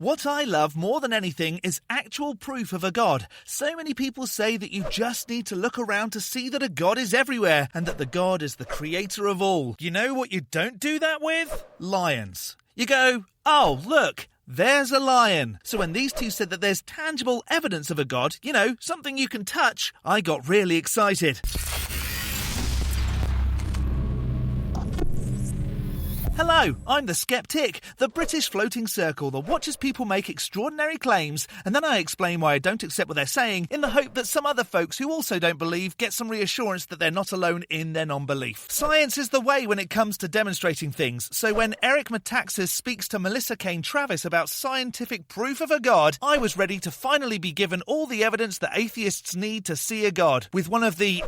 What I love more than anything is actual proof of a God. So many people say that you just need to look around to see that a God is everywhere and that the God is the creator of all. You know what you don't do that with? Lions. You go, oh, look, there's a lion. So when these two said that there's tangible evidence of a God, you know, something you can touch, I got really excited. Hello, I'm the Skeptic, the British floating circle that watches people make extraordinary claims, and then I explain why I don't accept what they're saying in the hope that some other folks who also don't believe get some reassurance that they're not alone in their non-belief. Science is the way when it comes to demonstrating things, so when Eric Metaxas speaks to Melissa Cain Travis about scientific proof of a God, I was ready to finally be given all the evidence that atheists need to see a God, with one of the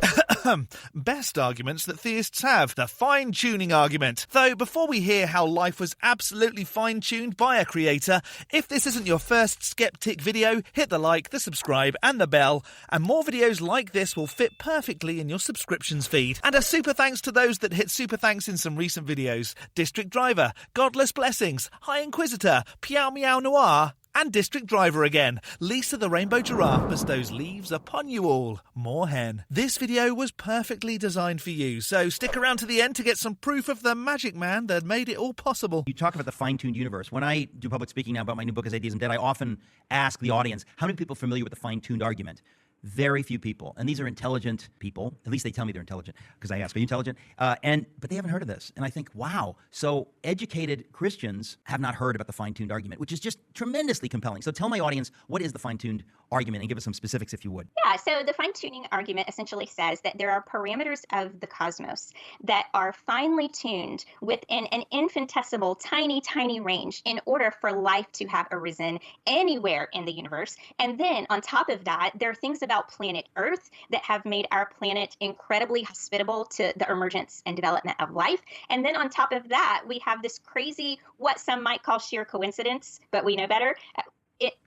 best arguments that theists have, the fine-tuning argument. Though before we hear how life was absolutely fine-tuned by a creator, if this isn't your first Skeptic video, hit the like, the subscribe and the bell, and more videos like this will fit perfectly in your subscriptions feed. And a super thanks to those that hit super thanks in some recent videos: District Driver, Godless Blessings, High Inquisitor, Piao Meow Noir, and District Driver again. Lisa the Rainbow Giraffe bestows leaves upon you all. More hen. This video was perfectly designed for you, so stick around to the end to get some proof of the magic man that made it all possible. You talk about the fine-tuned universe. When I do public speaking now about my new book, Atheists, I often ask the audience, how many people are familiar with the fine-tuned argument? Very few people. And these are intelligent people. At least they tell me they're intelligent, because I ask, are you intelligent? But they haven't heard of this. And I think, wow. So educated Christians have not heard about the fine-tuned argument, which is just tremendously compelling. So tell my audience, what is the fine-tuned argument? And give us some specifics if you would. Yeah, so the fine-tuning argument essentially says that there are parameters of the cosmos that are finely tuned within an infinitesimal, tiny, tiny range in order for life to have arisen anywhere in the universe. And then on top of that, there are things about planet Earth that have made our planet incredibly hospitable to the emergence and development of life. And then on top of that, we have this crazy, what some might call sheer coincidence, but we know better,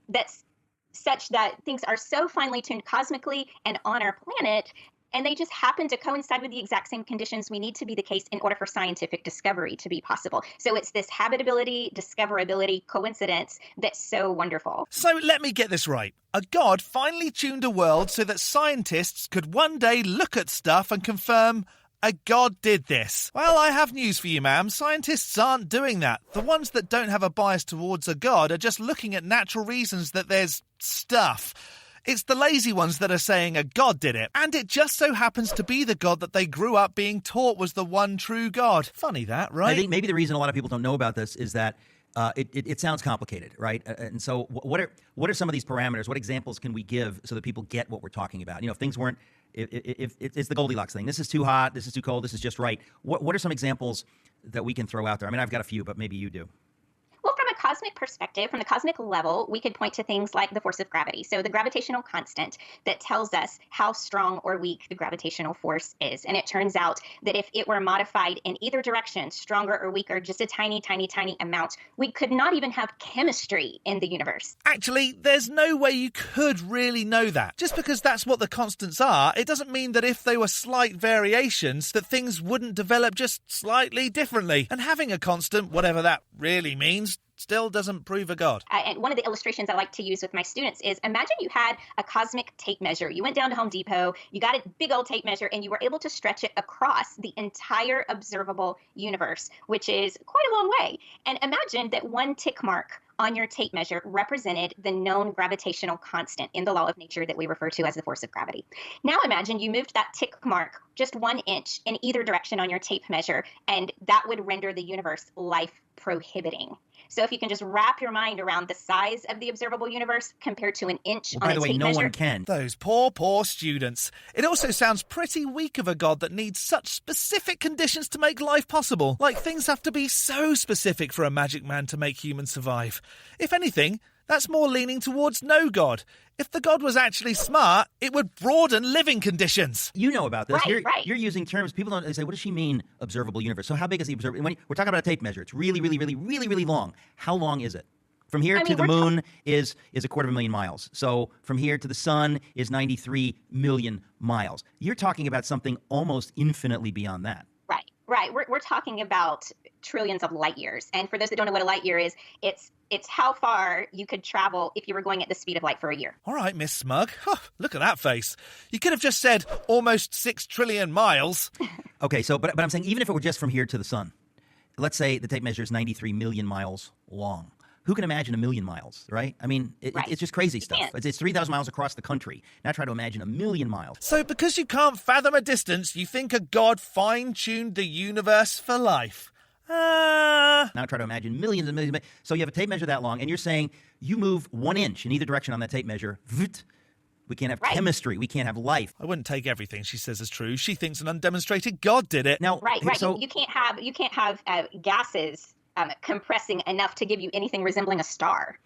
that's such that things are so finely tuned cosmically and on our planet, and they just happen to coincide with the exact same conditions we need to be the case in order for scientific discovery to be possible. So it's this habitability, discoverability, coincidence that's so wonderful. So let me get this right. A God finally tuned a world so that scientists could one day look at stuff and confirm a God did this. Well, I have news for you, ma'am. Scientists aren't doing that. The ones that don't have a bias towards a God are just looking at natural reasons that there's stuff. It's the lazy ones that are saying a God did it. And it just so happens to be the God that they grew up being taught was the one true God. Funny that, right? I think maybe the reason a lot of people don't know about this is that it sounds complicated, right? And so what are some of these parameters? What examples can we give so that people get what we're talking about? You know, if things weren't, if it's the Goldilocks thing. This is too hot, this is too cold, this is just right. What are some examples that we can throw out there? I mean, I've got a few, but maybe you do. Well, from a cosmic perspective, from the cosmic level, we could point to things like the force of gravity. So the gravitational constant that tells us how strong or weak the gravitational force is. And it turns out that if it were modified in either direction, stronger or weaker, just a tiny, tiny, tiny amount, we could not even have chemistry in the universe. Actually, there's no way you could really know that. Just because that's what the constants are, it doesn't mean that if they were slight variations, that things wouldn't develop just slightly differently. And having a constant, whatever that really means, still doesn't prove a God. And one of the illustrations I like to use with my students is, imagine you had a cosmic tape measure. You went down to Home Depot, you got a big old tape measure, and you were able to stretch it across the entire observable universe, which is quite a long way. And imagine that one tick mark on your tape measure represented the known gravitational constant in the law of nature that we refer to as the force of gravity. Now imagine you moved that tick mark just 1 inch in either direction on your tape measure, and that would render the universe life prohibiting. So if you can just wrap your mind around the size of the observable universe compared to an inch on a tape measure. By the way, no one can. Those poor students. It also sounds pretty weak of a God that needs such specific conditions to make life possible. Like things have to be so specific for a magic man to make humans survive. If anything, that's more leaning towards no God. If the God was actually smart, it would broaden living conditions. You know about this. Right. You're using terms. People don't, they say, what does she mean, observable universe? So how big is the observable? We're talking about a tape measure. It's really, really, really, really, really long. How long is it? From here to the moon is 250,000 miles. So from here to the sun is 93 million miles. You're talking about something almost infinitely beyond that. Right. We're talking about trillions of light years. And for those that don't know what a light year is, it's how far you could travel if you were going at the speed of light for a year. All right, Miss Smug. Oh, look at that face. You could have just said almost 6 trillion miles. Okay, so but I'm saying even if it were just from here to the sun, let's say the tape measure is 93 million miles long. Who can imagine 1 million miles, right? I mean, it's just crazy stuff. It's 3,000 miles across the country. Now try to imagine 1 million miles. So because you can't fathom a distance, you think a god fine-tuned the universe for life. Now try to imagine millions and millions. So you have a tape measure that long, and you're saying you move 1 inch in either direction on that tape measure. We can't have chemistry. We can't have life. I wouldn't take everything she says as true. She thinks an undemonstrated god did it. Now, right. So you can't have gases compressing enough to give you anything resembling a star.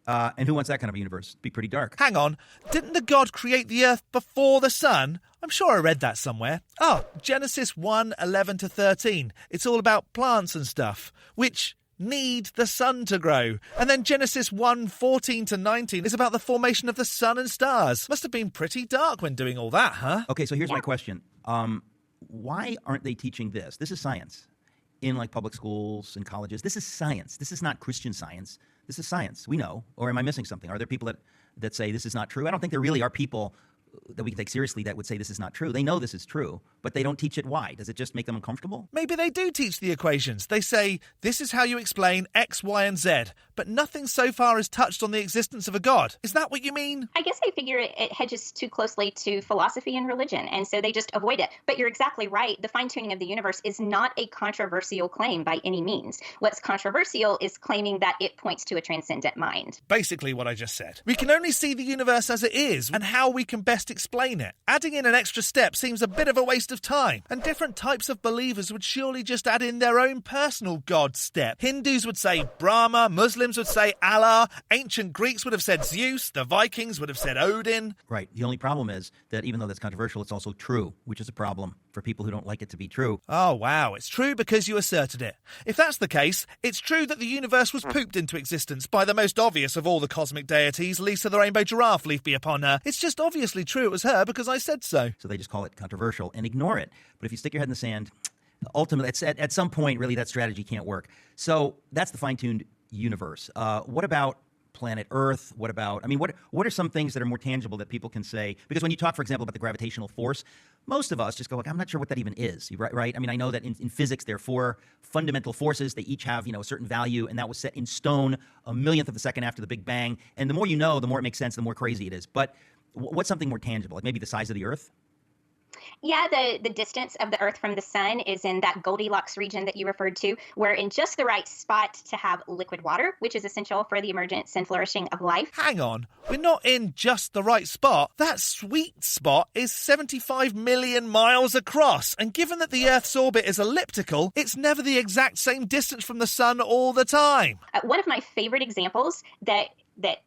And who wants that kind of a universe? It'd be pretty dark. Hang on. Didn't the god create the earth before the sun? I'm sure I read that somewhere. Oh, Genesis 1:11-13. It's all about plants and stuff, which need the sun to grow. And then Genesis 1:14-19 is about the formation of the sun and stars. Must have been pretty dark when doing all that, huh? Okay, so here's my question. Why aren't they teaching this? This is science. In like public schools and colleges. This is science. This is not Christian science. This is science. We know. Or am I missing something? Are there people that say this is not true? I don't think there really are people that we can take seriously that would say this is not true. They know this is true, but they don't teach it. Why? Does it just make them uncomfortable? Maybe they do teach the equations. They say, this is how you explain X, Y, and Z, but nothing so far has touched on the existence of a god. Is that what you mean? I guess I figure it hedges too closely to philosophy and religion, and so they just avoid it. But you're exactly right. The fine-tuning of the universe is not a controversial claim by any means. What's controversial is claiming that it points to a transcendent mind. Basically what I just said. We can only see the universe as it is and how we can best explain it. Adding in an extra step seems a bit of a waste of time, and different types of believers would surely just add in their own personal god step. Hindus would say Brahma, Muslims would say Allah, ancient Greeks would have said Zeus, the Vikings would have said Odin. Right. The only problem is that even though that's controversial, it's also true, which is a problem for people who don't like it to be true. Oh, wow. It's true because you asserted it. If that's the case, it's true that the universe was pooped into existence by the most obvious of all the cosmic deities, Lisa the Rainbow Giraffe, leave be upon her. It's just obviously true it was her because I said so. So they just call it controversial and ignore it. But if you stick your head in the sand, ultimately, at some point, really, that strategy can't work. So that's the fine-tuned universe. What about planet Earth? What are some things that are more tangible that people can say? Because when you talk, for example, about the gravitational force, most of us just go, like, I'm not sure what that even is, right? I mean, I know that in physics, there are 4 fundamental forces. They each have, a certain value, and that was set in stone a millionth of a second after the Big Bang. And the more you know, the more it makes sense, the more crazy it is. But what's something more tangible, like maybe the size of the Earth? Yeah, the distance of the Earth from the sun is in that Goldilocks region that you referred to. We're in just the right spot to have liquid water, which is essential for the emergence and flourishing of life. Hang on, we're not in just the right spot. That sweet spot is 75 million miles across, and given that the Earth's orbit is elliptical, it's never the exact same distance from the sun all the time. One of my favorite examples that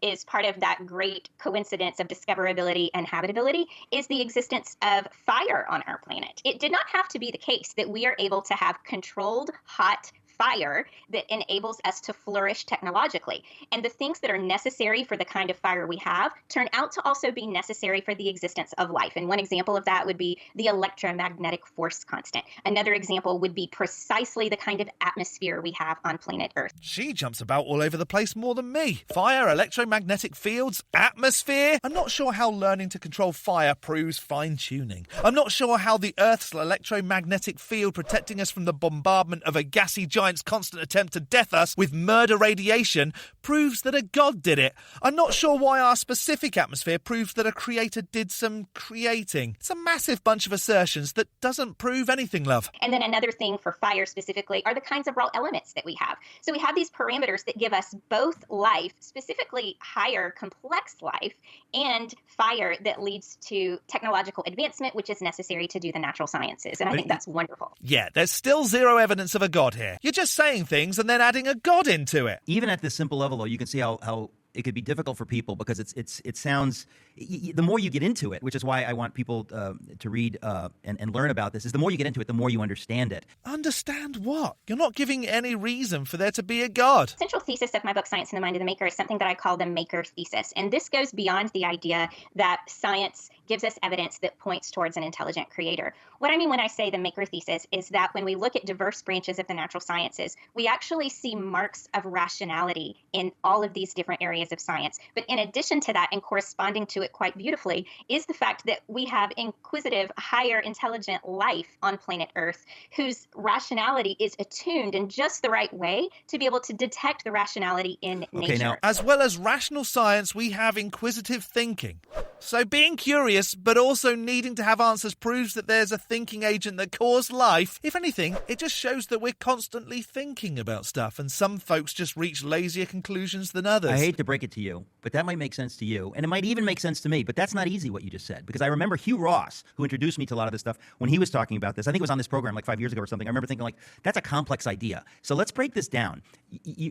is part of that great coincidence of discoverability and habitability is the existence of fire on our planet. It did not have to be the case that we are able to have controlled, hot fire that enables us to flourish technologically. And the things that are necessary for the kind of fire we have turn out to also be necessary for the existence of life. And one example of that would be the electromagnetic force constant. Another example would be precisely the kind of atmosphere we have on planet Earth. She jumps about all over the place more than me. Fire, electromagnetic fields, atmosphere. I'm not sure how learning to control fire proves fine-tuning. I'm not sure how the Earth's electromagnetic field protecting us from the bombardment of a gassy giant's constant attempt to death us with murder radiation proves that a god did it. I'm not sure why our specific atmosphere proves that a creator did some creating. It's a massive bunch of assertions that doesn't prove anything, love. And then another thing for fire specifically are the kinds of raw elements that we have. So we have these parameters that give us both life, specifically higher complex life, and fire that leads to technological advancement, which is necessary to do the natural sciences. And I think that's wonderful. Yeah, there's still zero evidence of a god here. You're just saying things and then adding a god into it. Even at this simple level, though, you can see how it could be difficult for people because it sounds, the more you get into it, which is why I want people to read and learn about this, is the more you get into it, the more you understand it. Understand what? You're not giving any reason for there to be a God. Central thesis of my book, Science in the Mind of the Maker, is something that I call the maker thesis. And this goes beyond the idea that science gives us evidence that points towards an intelligent creator. What I mean when I say the maker thesis is that when we look at diverse branches of the natural sciences, we actually see marks of rationality in all of these different areas of science. But in addition to that, and corresponding to it quite beautifully, is the fact that we have inquisitive, higher intelligent life on planet Earth whose rationality is attuned in just the right way to be able to detect the rationality in nature. Now, As well as rational science, we have inquisitive thinking. So being curious, but also needing to have answers, proves that there's a thinking agent that caused life. If anything, it just shows that we're constantly thinking about stuff, and some folks just reach lazier conclusions than others. I hate to break it to you, but that might make sense to you, and it might even make sense to me, but that's not easy what you just said, because I remember Hugh Ross, who introduced me to a lot of this stuff, when he was talking about this. I think it was on this program like 5 years ago or something. I remember thinking, like, that's a complex idea. So let's break this down.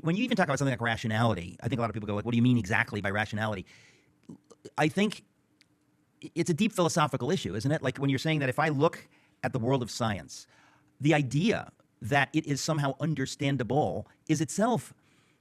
When you even talk about something like rationality, I think a lot of people go, like, what do you mean exactly by rationality? I think it's a deep philosophical issue, isn't it? Like when you're saying that if I look at the world of science, the idea that it is somehow understandable is itself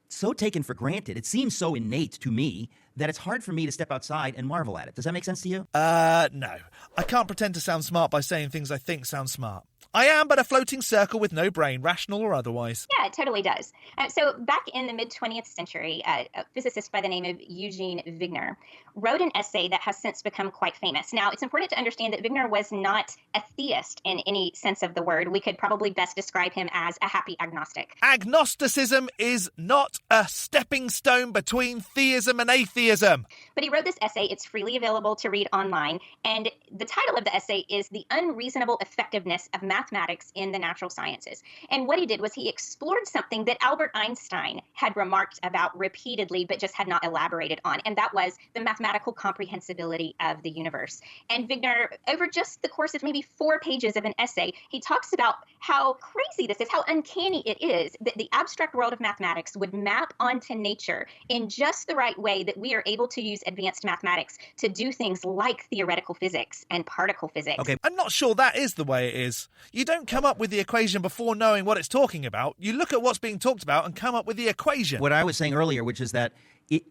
so taken for granted. It seems so innate to me that it's hard for me to step outside and marvel at it. Does that make sense to you? No. I can't pretend to sound smart by saying things I think sound smart. I am but a floating circle with no brain, rational or otherwise. Yeah, it totally does. So back in the mid-20th century, a physicist by the name of Eugene Wigner wrote an essay that has since become quite famous. Now, it's important to understand that Wigner was not a theist in any sense of the word. We could probably best describe him as a happy agnostic. Agnosticism is not a stepping stone between theism and atheism. But he wrote this essay. It's freely available to read online. And the title of the essay is The Unreasonable Effectiveness of Mathematics in the Natural Sciences. And what he did was he explored something that Albert Einstein had remarked about repeatedly, but just had not elaborated on. And that was the mathematical comprehensibility of the universe. And Wigner, over just the course of maybe 4 pages of an essay, he talks about how crazy this is, how uncanny it is that the abstract world of mathematics would map onto nature in just the right way that we are able to use advanced mathematics to do things like theoretical physics and particle physics. Okay. I'm not sure that is the way it is. You don't come up with the equation before knowing what it's talking about. You look at what's being talked about and come up with the equation. What I was saying earlier, which is that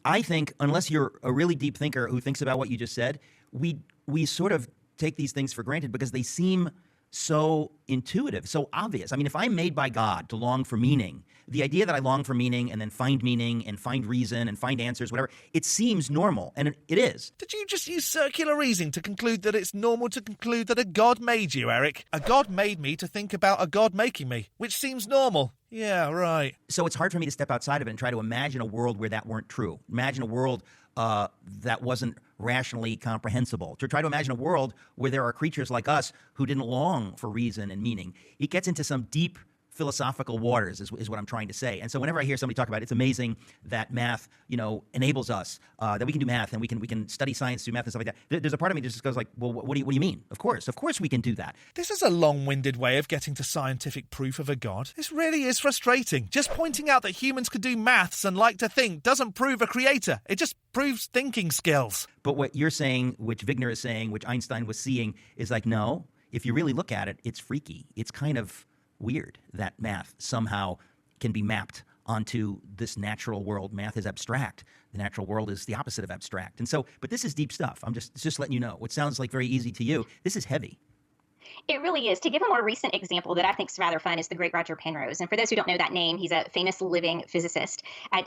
I think unless you're a really deep thinker who thinks about what you just said, we sort of take these things for granted because they seem so intuitive, so obvious. I mean, if I'm made by God to long for meaning, the idea that I long for meaning and then find meaning and find reason and find answers, whatever, it seems normal, and it is. Did you just use circular reasoning to conclude that it's normal to conclude that a God made you, Eric? A God made me to think about a God making me, which seems normal. Yeah, right. So it's hard for me to step outside of it and try to imagine a world where that weren't true. Imagine a world that wasn't rationally comprehensible. To try to imagine a world where there are creatures like us who didn't long for reason and meaning. It gets into some deep philosophical waters is what I'm trying to say. And so whenever I hear somebody talk about it, it's amazing that math, enables us, that we can do math and we can study science through math and stuff like that. There's a part of me that just goes like, well, what do you mean? Of course we can do that. This is a long-winded way of getting to scientific proof of a God. This really is frustrating. Just pointing out that humans can do maths and like to think doesn't prove a creator. It just proves thinking skills. But what you're saying, which Wigner is saying, which Einstein was seeing, is like, no, if you really look at it, it's freaky. It's kind of weird that math somehow can be mapped onto this natural world. Math is abstract. The natural world is the opposite of abstract. And so, but this is deep stuff. It's just letting you know. What sounds like very easy to you, this is heavy. It really is. To give a more recent example that I think is rather fun is the great Roger Penrose. And for those who don't know that name, he's a famous living physicist.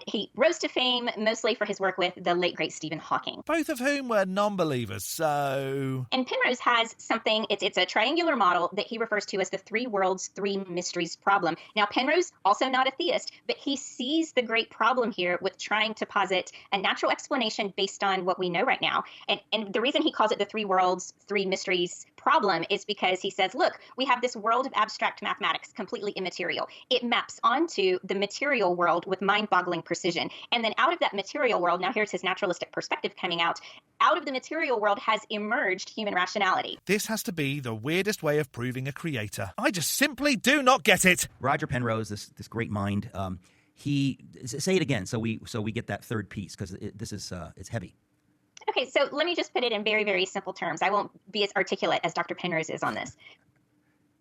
He rose to fame mostly for his work with the late, great Stephen Hawking. Both of whom were non-believers, so... And Penrose has something, it's a triangular model that he refers to as the 3 worlds, 3 mysteries problem. Now, Penrose, also not a theist, but he sees the great problem here with trying to posit a natural explanation based on what we know right now. And the reason he calls it the 3 worlds, 3 mysteries problem is because he says, look, we have this world of abstract mathematics, completely immaterial. It maps onto the material world with mind-boggling precision. And then out of that material world, now here's his naturalistic perspective coming out of the material world has emerged human rationality. This has to be the weirdest way of proving a creator. I just simply do not get it. Roger Penrose, this great mind, say it again so we get that third piece, because this is it's heavy. Okay, so let me just put it in very, very simple terms. I won't be as articulate as Dr. Penrose is on this.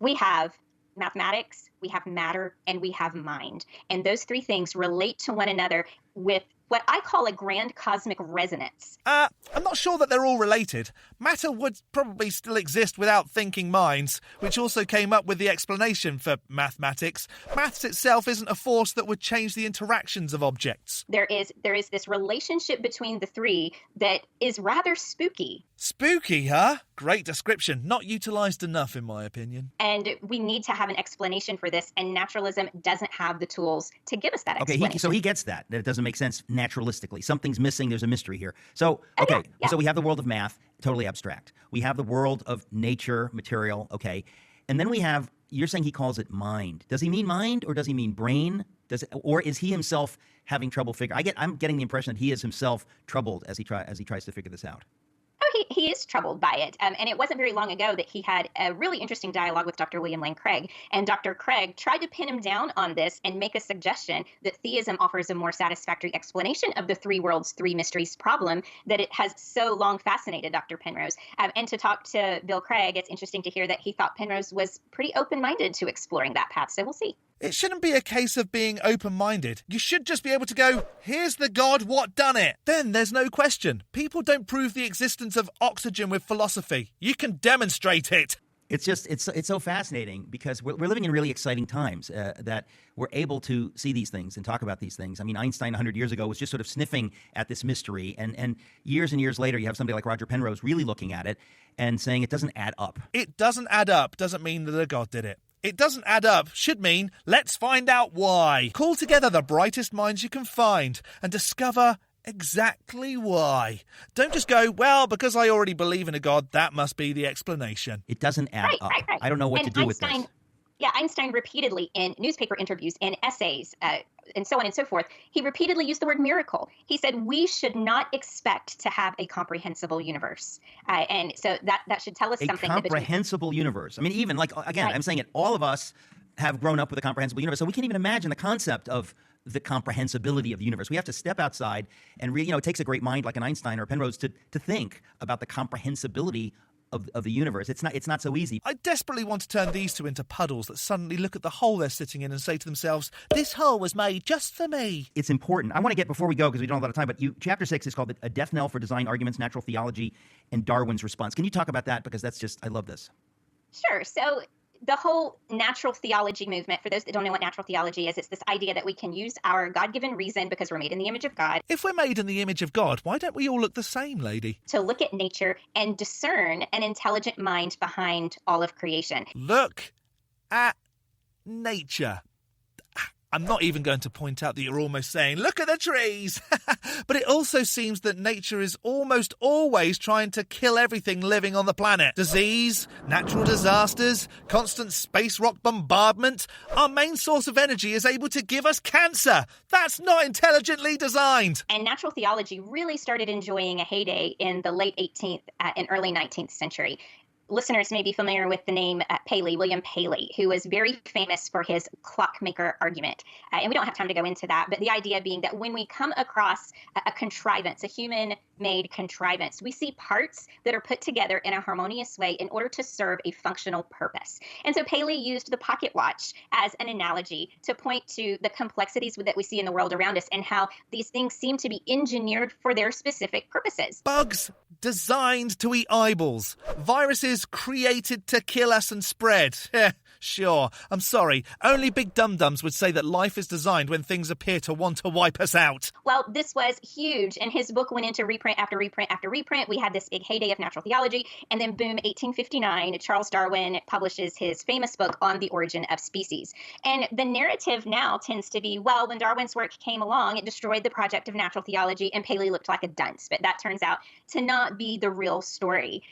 We have mathematics, we have matter, and we have mind. And those three things relate to one another with what I call a grand cosmic resonance. I'm not sure that they're all related. Matter would probably still exist without thinking minds, which also came up with the explanation for mathematics. Maths itself isn't a force that would change the interactions of objects. There is this relationship between the three that is rather spooky. Spooky, huh? Great description. Not utilised enough, in my opinion. And we need to have an explanation for this, and naturalism doesn't have the tools to give us that explanation. Okay, so he gets that it doesn't make sense naturalistically. Something's missing. There's a mystery here. So, okay, yeah. So we have the world of math, totally abstract. We have the world of nature, material, okay. And then we have, you're saying he calls it mind. Does he mean mind, or does he mean brain? Or is he himself having trouble figuring? I'm getting the impression that he is himself troubled as he tries to figure this out. He is troubled by it. And it wasn't very long ago that he had a really interesting dialogue with Dr. William Lane Craig. And Dr. Craig tried to pin him down on this and make a suggestion that theism offers a more satisfactory explanation of the three worlds, three mysteries problem that it has so long fascinated Dr. Penrose. And to talk to Bill Craig, it's interesting to hear that he thought Penrose was pretty open-minded to exploring that path. So we'll see. It shouldn't be a case of being open-minded. You should just be able to go, here's the God, what done it? Then there's no question. People don't prove the existence of oxygen with philosophy. You can demonstrate it. It's so fascinating because we're living in really exciting times that we're able to see these things and talk about these things. I mean, Einstein 100 years ago was just sort of sniffing at this mystery. And years later, you have somebody like Roger Penrose really looking at it and saying it doesn't add up. It doesn't add up doesn't mean that a God did it. It doesn't add up should mean let's find out why. Call together the brightest minds you can find and discover exactly why. Don't just go, well, because I already believe in a God, that must be the explanation. It doesn't add up. Right. I don't know what to do with this. Yeah, Einstein repeatedly in newspaper interviews, in essays, and so on and so forth, he repeatedly used the word miracle. He said we should not expect to have a comprehensible universe. And so that should tell us something. A comprehensible universe. I mean, even like, again, right. I'm saying it, all of us have grown up with a comprehensible universe. So we can't even imagine the concept of the comprehensibility of the universe. We have to step outside and really, it takes a great mind like an Einstein or a Penrose to think about the comprehensibility of the universe. It's not so easy. I desperately want to turn these two into puddles that suddenly look at the hole they're sitting in and say to themselves, this hole was made just for me. It's important. I want to get, before we go, because we don't have a lot of time, but chapter 6 is called A Death Knell for Design Arguments, Natural Theology, and Darwin's Response. Can you talk about that? Because I love this. Sure. So the whole natural theology movement, for those that don't know what natural theology is, it's this idea that we can use our God-given reason because we're made in the image of God. If we're made in the image of God, why don't we all look the same, lady? To look at nature and discern an intelligent mind behind all of creation. Look at nature. I'm not even going to point out that you're almost saying, look at the trees. But it also seems that nature is almost always trying to kill everything living on the planet. Disease, natural disasters, constant space rock bombardment. Our main source of energy is able to give us cancer. That's not intelligently designed. And natural theology really started enjoying a heyday in the late 18th and early 19th century. Listeners may be familiar with the name Paley, William Paley, who was very famous for his clockmaker argument. And we don't have time to go into that, but the idea being that when we come across a contrivance, a human-made contrivance, we see parts that are put together in a harmonious way in order to serve a functional purpose. And so Paley used the pocket watch as an analogy to point to the complexities that we see in the world around us and how these things seem to be engineered for their specific purposes. Bugs designed to eat eyeballs. Viruses created to kill us and spread. Sure. I'm sorry. Only big dum-dums would say that life is designed when things appear to want to wipe us out. Well, this was huge, and his book went into reprint after reprint after reprint. We had this big heyday of natural theology, and then boom, 1859, Charles Darwin publishes his famous book on the origin of species. And the narrative now tends to be, well, when Darwin's work came along, it destroyed the project of natural theology, and Paley looked like a dunce. But that turns out to not be the real story.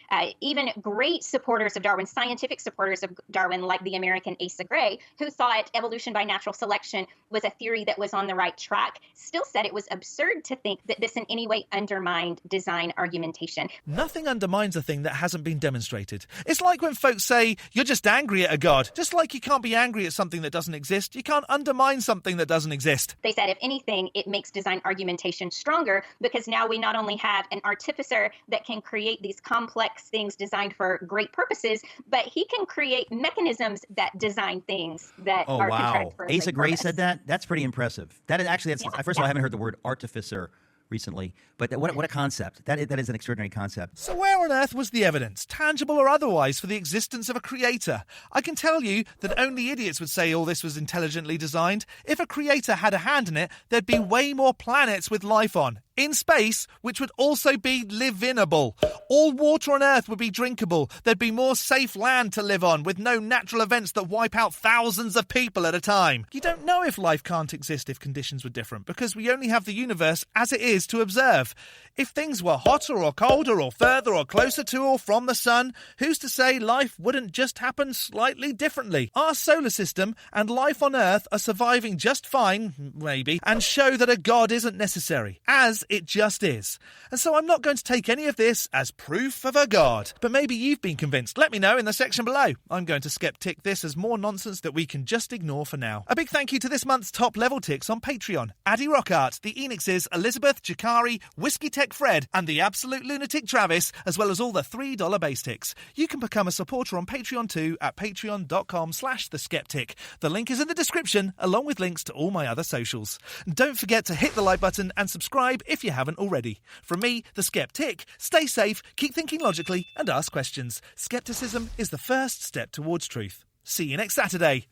Even great supporters of Darwin, scientific supporters of Darwin, like the American Asa Gray, who thought evolution by natural selection was a theory that was on the right track, still said it was absurd to think that this in any way undermined design argumentation. Nothing undermines a thing that hasn't been demonstrated. It's like when folks say, you're just angry at a god. Just like you can't be angry at something that doesn't exist, you can't undermine something that doesn't exist. They said, if anything, it makes design argumentation stronger, because now we not only have an artificer that can create these complex things designed for great purposes, but he can create mechanisms that design things that are contrived for a Asa great Gray purpose. said that? That's pretty impressive. That is actually, first of all, I haven't heard the word artificer recently, but what a concept. That is an extraordinary concept. So where on earth was the evidence, tangible or otherwise, for the existence of a creator? I can tell you that only idiots would say all this was intelligently designed. If a creator had a hand in it, there'd be way more planets with life on, in space, which would also be livinable. All water on Earth would be drinkable. There'd be more safe land to live on, with no natural events that wipe out thousands of people at a time. You don't know if life can't exist if conditions were different, because we only have the universe as it is to observe. If things were hotter or colder or further or closer to or from the sun, who's to say life wouldn't just happen slightly differently? Our solar system and life on Earth are surviving just fine, maybe, and show that a god isn't necessary, as it just is. And so I'm not going to take any of this as proof of a god. But maybe you've been convinced. Let me know in the section below. I'm going to skeptic this as more nonsense that we can just ignore for now. A big thank you to this month's top level ticks on Patreon: Addy Rockart, the Enixes, Elizabeth, Jakari, Whiskey Tech Fred, and the Absolute Lunatic Travis, as well as all the $3 base ticks. You can become a supporter on Patreon too at patreon.com/theskeptic. The link is in the description, along with links to all my other socials. Don't forget to hit the like button and subscribe if you haven't already. From me, the Skeptic, stay safe, keep thinking logically, and ask questions. Skepticism is the first step towards truth. See you next Saturday.